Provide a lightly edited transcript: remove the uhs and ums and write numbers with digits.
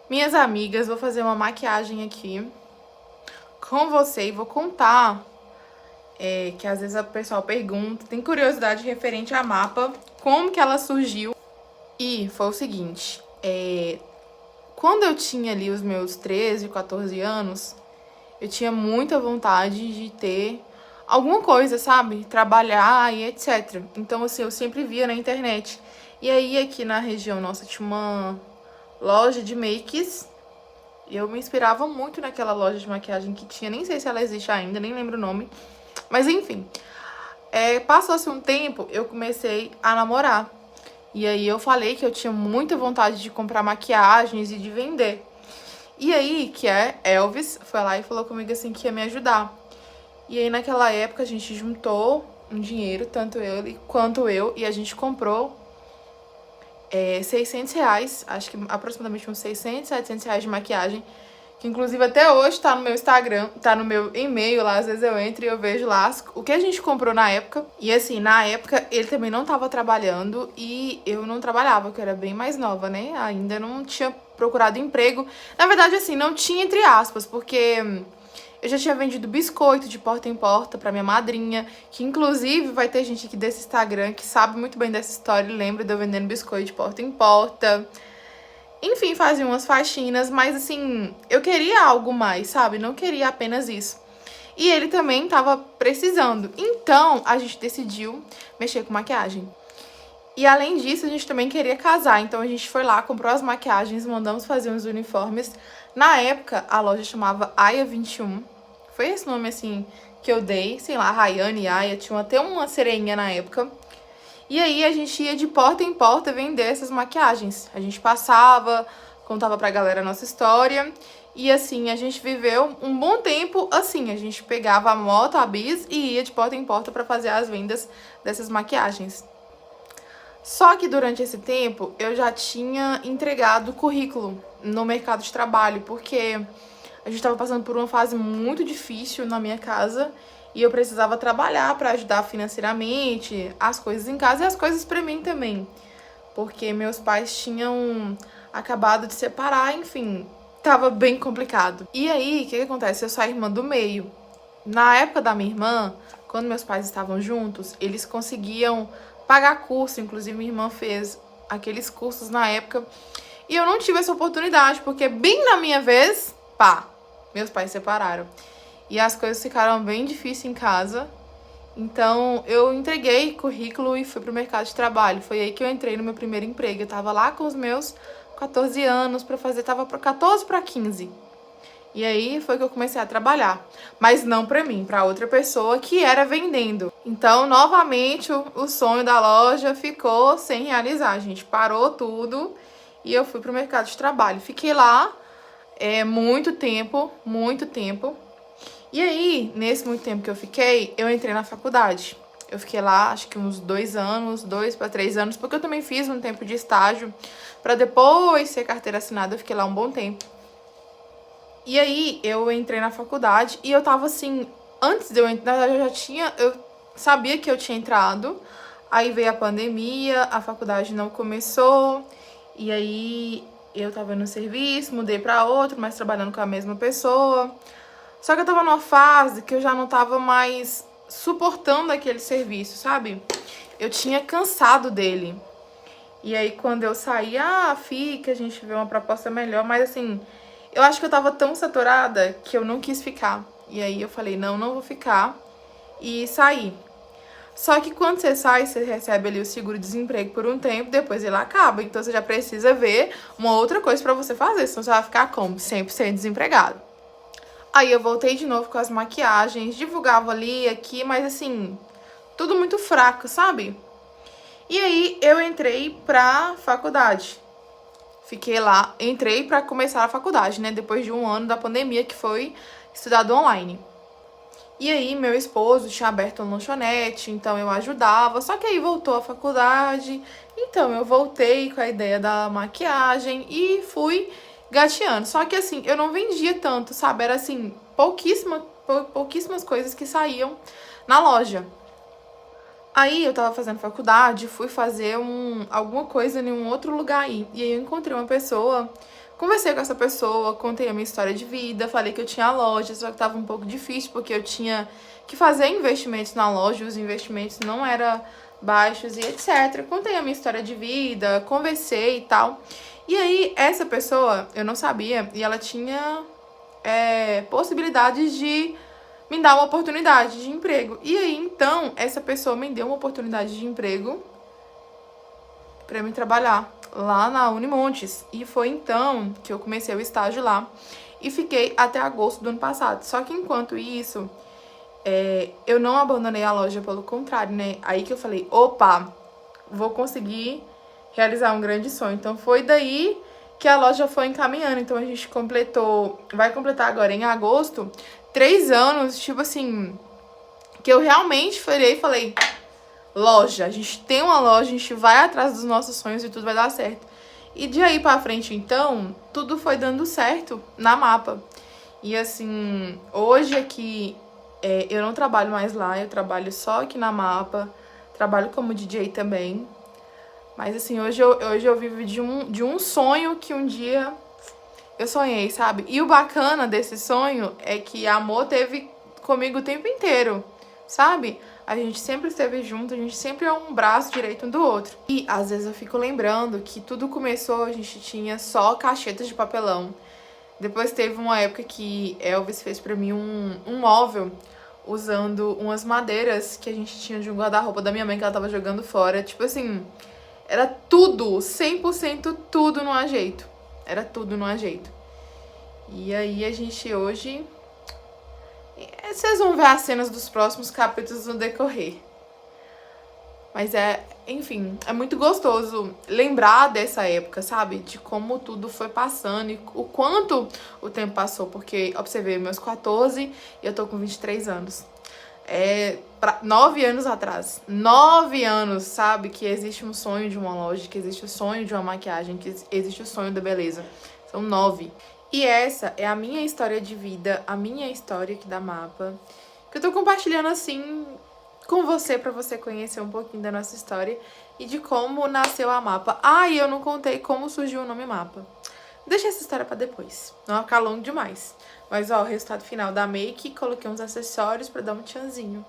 Minhas amigas, vou fazer uma maquiagem aqui com você e vou contar, que às vezes o pessoal pergunta, tem curiosidade referente à mapa, como que ela surgiu. E foi o seguinte, quando eu tinha ali os meus 13, 14 anos, eu tinha muita vontade de ter alguma coisa, sabe? Trabalhar e etc. Então, assim, eu sempre via na internet. E aí, aqui na região nossa, tinha uma loja de makes. E eu me inspirava muito naquela loja de maquiagem que tinha. Nem sei se ela existe ainda, nem lembro o nome. Mas, enfim. Passou-se um tempo, eu comecei a namorar. E aí, eu falei que eu tinha muita vontade de comprar maquiagens e de vender. E aí, que é Elvis, foi lá e falou comigo assim que ia me ajudar. E aí, naquela época, a gente juntou um dinheiro, tanto ele quanto eu, e a gente comprou 600 reais, acho que aproximadamente uns 600, 700 reais de maquiagem, que inclusive até hoje tá no meu Instagram, tá no meu e-mail lá, às vezes eu entro e eu vejo lá o que a gente comprou na época. E assim, na época ele também não tava trabalhando e eu não trabalhava, que eu era bem mais nova, né? Ainda não tinha procurado emprego. Na verdade, assim, não tinha entre aspas, porque eu já tinha vendido biscoito de porta em porta pra minha madrinha, que inclusive vai ter gente aqui desse Instagram que sabe muito bem dessa história e lembra de eu vendendo biscoito de porta em porta. Enfim, fazia umas faxinas, mas assim, eu queria algo mais, sabe? Não queria apenas isso. E ele também tava precisando. Então, a gente decidiu mexer com maquiagem. E além disso, a gente também queria casar. Então, a gente foi lá, comprou as maquiagens, mandamos fazer uns uniformes. Na época, a loja chamava Aya 21. Foi esse nome, assim, que eu dei. Sei lá, Rayane, Aya. Tinha até uma sereinha na época. E aí a gente ia de porta em porta vender essas maquiagens. A gente passava, contava pra galera a nossa história. E assim, a gente viveu um bom tempo assim. A gente pegava a moto, a bis e ia de porta em porta pra fazer as vendas dessas maquiagens. Só que durante esse tempo eu já tinha entregado currículo no mercado de trabalho, porque a gente estava passando por uma fase muito difícil na minha casa e eu precisava trabalhar para ajudar financeiramente, as coisas em casa e as coisas para mim também, porque meus pais tinham acabado de separar, enfim, tava bem complicado. E aí, o que acontece? Eu sou a irmã do meio. Na época da minha irmã, quando meus pais estavam juntos, eles conseguiam pagar curso, inclusive minha irmã fez aqueles cursos na época, e eu não tive essa oportunidade, porque bem na minha vez, pá, meus pais se separaram. E as coisas ficaram bem difíceis em casa. Então, eu entreguei currículo e fui pro mercado de trabalho. Foi aí que eu entrei no meu primeiro emprego. Eu tava lá com os meus 14 anos pra fazer, tava 14 para 15. E aí foi que eu comecei a trabalhar. Mas não pra mim, pra outra pessoa que era vendendo. Então, novamente, o sonho da loja ficou sem realizar. A gente parou tudo e eu fui pro mercado de trabalho. Fiquei lá muito tempo, muito tempo. E aí, nesse muito tempo que eu fiquei, eu entrei na faculdade. Eu fiquei lá, acho que uns 2 anos, 2 para 3 anos, porque eu também fiz um tempo de estágio para depois ser carteira assinada. Eu fiquei lá um bom tempo. E aí, eu entrei na faculdade e eu tava assim, antes de eu entrar, na verdade, eu sabia que eu tinha entrado. Aí veio a pandemia, a faculdade não começou, e aí eu tava no serviço, mudei pra outro, mas trabalhando com a mesma pessoa. Só que eu tava numa fase que eu já não tava mais suportando aquele serviço, sabe? Eu tinha cansado dele. E aí, quando eu saí, fica, a gente vê uma proposta melhor. Mas assim, eu acho que eu tava tão saturada que eu não quis ficar. E aí eu falei, não, não vou ficar. E saí. Só que quando você sai, você recebe ali o seguro-desemprego por um tempo, depois ele acaba. Então você já precisa ver uma outra coisa pra você fazer, senão você vai ficar como? 100% desempregado. Aí eu voltei de novo com as maquiagens, divulgava ali, aqui, mas assim, tudo muito fraco, sabe? E aí eu entrei pra faculdade. Fiquei lá, entrei pra começar a faculdade, né? Depois de um ano da pandemia, que foi estudado online. E aí meu esposo tinha aberto uma lanchonete, então eu ajudava. Só que aí voltou a faculdade, então eu voltei com a ideia da maquiagem e fui gateando. Só que assim, eu não vendia tanto, sabe? Era assim, pouquíssimas coisas que saíam na loja. Aí eu tava fazendo faculdade, fui fazer alguma coisa em um outro lugar aí. E aí eu encontrei uma pessoa Conversei com essa pessoa, contei a minha história de vida, falei que eu tinha loja, só que tava um pouco difícil porque eu tinha que fazer investimentos na loja, os investimentos não eram baixos e etc. Contei a minha história de vida, conversei e tal. E aí, essa pessoa, eu não sabia, e ela tinha possibilidades de me dar uma oportunidade de emprego. E aí, então, essa pessoa me deu uma oportunidade de emprego pra mim trabalhar lá na Unimontes. E foi então que eu comecei o estágio lá e fiquei até agosto do ano passado. Só que enquanto isso, eu não abandonei a loja, pelo contrário, né? Aí que eu falei, opa, vou conseguir realizar um grande sonho. Então foi daí que a loja foi encaminhando. Então a gente vai completar agora em agosto, 3 anos, tipo assim, que eu realmente falei, loja, a gente tem uma loja, a gente vai atrás dos nossos sonhos e tudo vai dar certo. E de aí pra frente, então, tudo foi dando certo na Mapa. E assim, hoje aqui, eu não trabalho mais lá, eu trabalho só aqui na Mapa, trabalho como DJ também. Mas assim, hoje eu vivo de um sonho que um dia eu sonhei, sabe? E o bacana desse sonho é que a Amor teve comigo o tempo inteiro, sabe? A gente sempre esteve junto, a gente sempre é um braço direito um do outro. E às vezes eu fico lembrando que tudo começou, a gente tinha só caixetas de papelão. Depois teve uma época que Elvis fez pra mim um móvel usando umas madeiras que a gente tinha de um guarda-roupa da minha mãe que ela tava jogando fora. Tipo assim, era tudo, 100% tudo no ajeito. Era tudo no ajeito. E aí a gente hoje... Vocês vão ver as cenas dos próximos capítulos no decorrer. Mas enfim, é muito gostoso lembrar dessa época, sabe? De como tudo foi passando e o quanto o tempo passou. Porque, observei, meus 14 e eu tô com 23 anos. 9 anos atrás. 9 anos, sabe? Que existe um sonho de uma loja, que existe o sonho de uma maquiagem, que existe o sonho da beleza. São 9. E essa é a minha história de vida, a minha história aqui da Mapa, que eu tô compartilhando assim com você, pra você conhecer um pouquinho da nossa história e de como nasceu a Mapa. E eu não contei como surgiu o nome Mapa. Deixa essa história pra depois, não vai ficar longo demais. Mas ó, o resultado final da make, coloquei uns acessórios pra dar um tchanzinho.